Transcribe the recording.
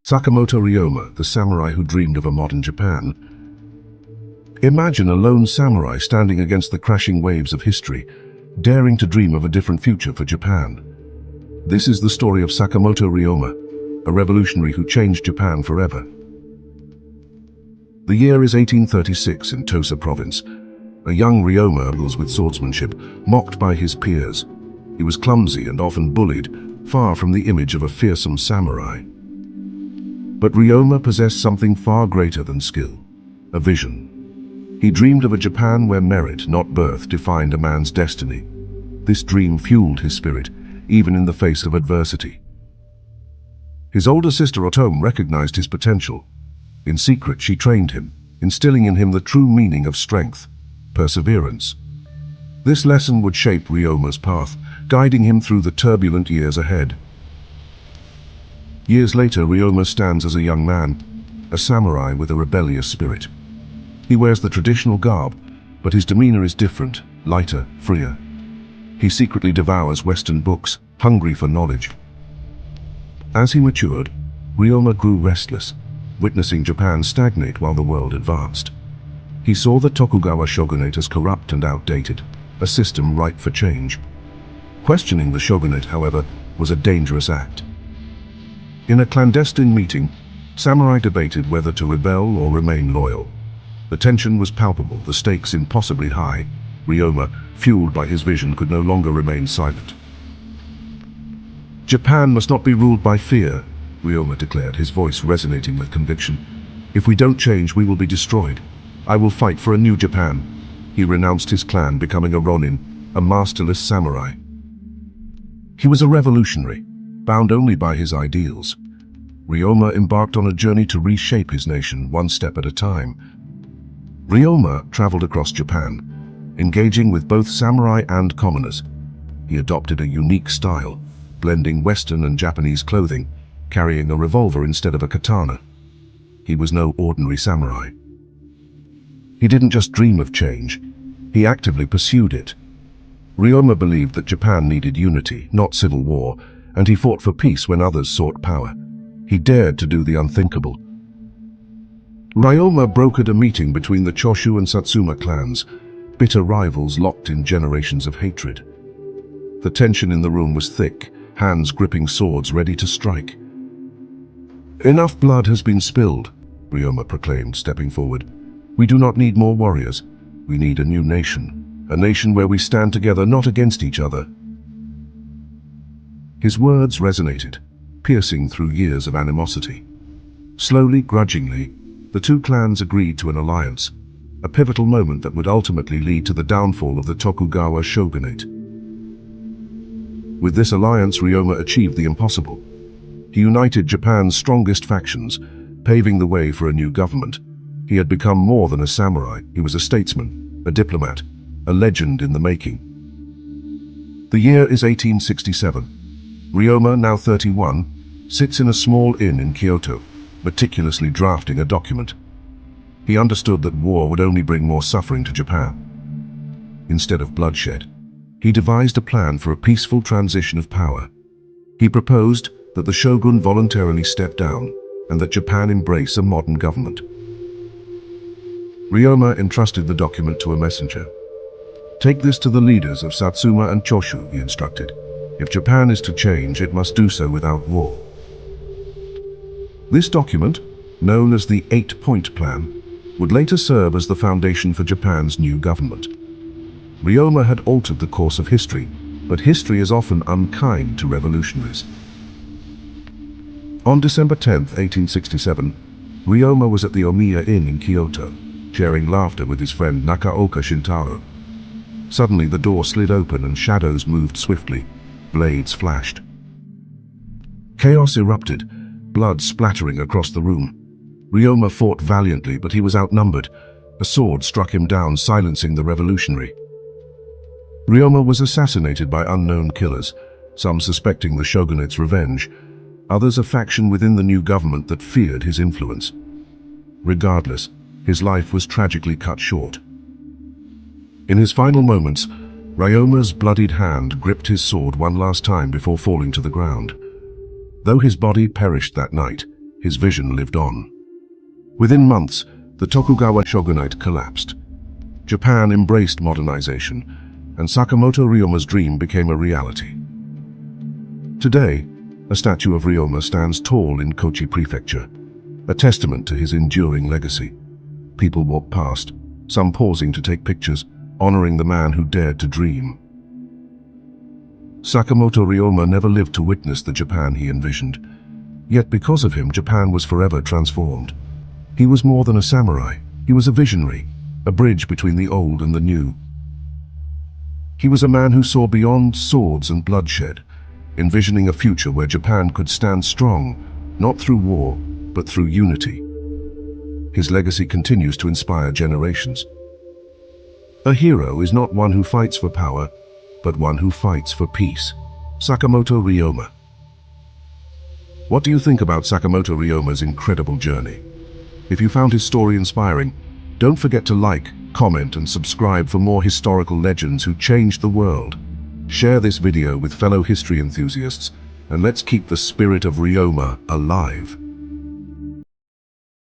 Sakamoto Ryoma, the samurai who dreamed of a modern Japan. Imagine a lone samurai standing against the crashing waves of history, daring to dream of a different future for Japan. This is the story of Sakamoto Ryoma, a revolutionary who changed Japan forever. The year is 1836 in Tosa province. A young Ryoma rules with swordsmanship, mocked by his peers. He was clumsy and often bullied, far from the image of a fearsome samurai. But Ryoma possessed something far greater than skill, a vision. He dreamed of a Japan where merit, not birth, defined a man's destiny. This dream fueled his spirit, even in the face of adversity. His older sister Otome recognized his potential. In secret, she trained him, instilling in him the true meaning of strength, perseverance. This lesson would shape Ryoma's path, guiding him through the turbulent years ahead. Years later, Ryoma stands as a young man, a samurai with a rebellious spirit. He wears the traditional garb, but his demeanor is different, lighter, freer. He secretly devours Western books, hungry for knowledge. As he matured, Ryoma grew restless, witnessing Japan stagnate while the world advanced. He saw the Tokugawa shogunate as corrupt and outdated, a system ripe for change. Questioning the shogunate, however, was a dangerous act. In a clandestine meeting, samurai debated whether to rebel or remain loyal. The tension was palpable, the stakes impossibly high. Ryoma, fueled by his vision, could no longer remain silent. "Japan must not be ruled by fear," Ryoma declared, his voice resonating with conviction. "If we don't change, we will be destroyed. I will fight for a new Japan." He renounced his clan, becoming a ronin, a masterless samurai. He was a revolutionary, bound only by his ideals. Ryoma embarked on a journey to reshape his nation, one step at a time. Ryoma traveled across Japan, engaging with both samurai and commoners. He adopted a unique style, blending Western and Japanese clothing, carrying a revolver instead of a katana. He was no ordinary samurai. He didn't just dream of change, he actively pursued it. Ryoma believed that Japan needed unity, not civil war, and he fought for peace when others sought power. He dared to do the unthinkable. Ryoma brokered a meeting between the Choshu and Satsuma clans, bitter rivals locked in generations of hatred. The tension in the room was thick, hands gripping swords ready to strike. "Enough blood has been spilled," Ryoma proclaimed, stepping forward. "We do not need more warriors. We need a new nation. A nation where we stand together, not against each other." His words resonated, piercing through years of animosity. Slowly, grudgingly, the two clans agreed to an alliance, a pivotal moment that would ultimately lead to the downfall of the Tokugawa shogunate. With this alliance, Ryoma achieved the impossible. He united Japan's strongest factions, paving the way for a new government. He had become more than a samurai. He was a statesman, a diplomat, a legend in the making. The year is 1867. Ryoma, now 31, sits in a small inn in Kyoto, meticulously drafting a document. He understood that war would only bring more suffering to Japan. Instead of bloodshed, he devised a plan for a peaceful transition of power. He proposed that the shogun voluntarily step down and that Japan embrace a modern government. Ryoma entrusted the document to a messenger. "Take this to the leaders of Satsuma and Choshu," he instructed. "If Japan is to change, it must do so without war." This document, known as the 8-Point Plan, would later serve as the foundation for Japan's new government. Ryoma had altered the course of history, but history is often unkind to revolutionaries. On December 10, 1867, Ryoma was at the Omiya Inn in Kyoto, sharing laughter with his friend Nakaoka Shintaro. Suddenly the door slid open and shadows moved swiftly. Blades flashed. Chaos erupted, blood splattering across the room. Ryoma fought valiantly, but he was outnumbered. A sword struck him down, silencing the revolutionary. Ryoma was assassinated by unknown killers, some suspecting the shogunate's revenge, others a faction within the new government that feared his influence. Regardless, his life was tragically cut short. In his final moments, Ryoma's bloodied hand gripped his sword one last time before falling to the ground. Though his body perished that night, his vision lived on. Within months, the Tokugawa shogunate collapsed. Japan embraced modernization, and Sakamoto Ryoma's dream became a reality. Today, a statue of Ryoma stands tall in Kochi Prefecture, a testament to his enduring legacy. People walk past, some pausing to take pictures, honoring the man who dared to dream. Sakamoto Ryoma never lived to witness the Japan he envisioned. Yet because of him, Japan was forever transformed. He was more than a samurai. He was a visionary, a bridge between the old and the new. He was a man who saw beyond swords and bloodshed, envisioning a future where Japan could stand strong, not through war, but through unity. His legacy continues to inspire generations. A hero is not one who fights for power, but one who fights for peace. Sakamoto Ryoma. What do you think about Sakamoto Ryoma's incredible journey? If you found his story inspiring, don't forget to like, comment, and subscribe for more historical legends who changed the world. Share this video with fellow history enthusiasts, and let's keep the spirit of Ryoma alive.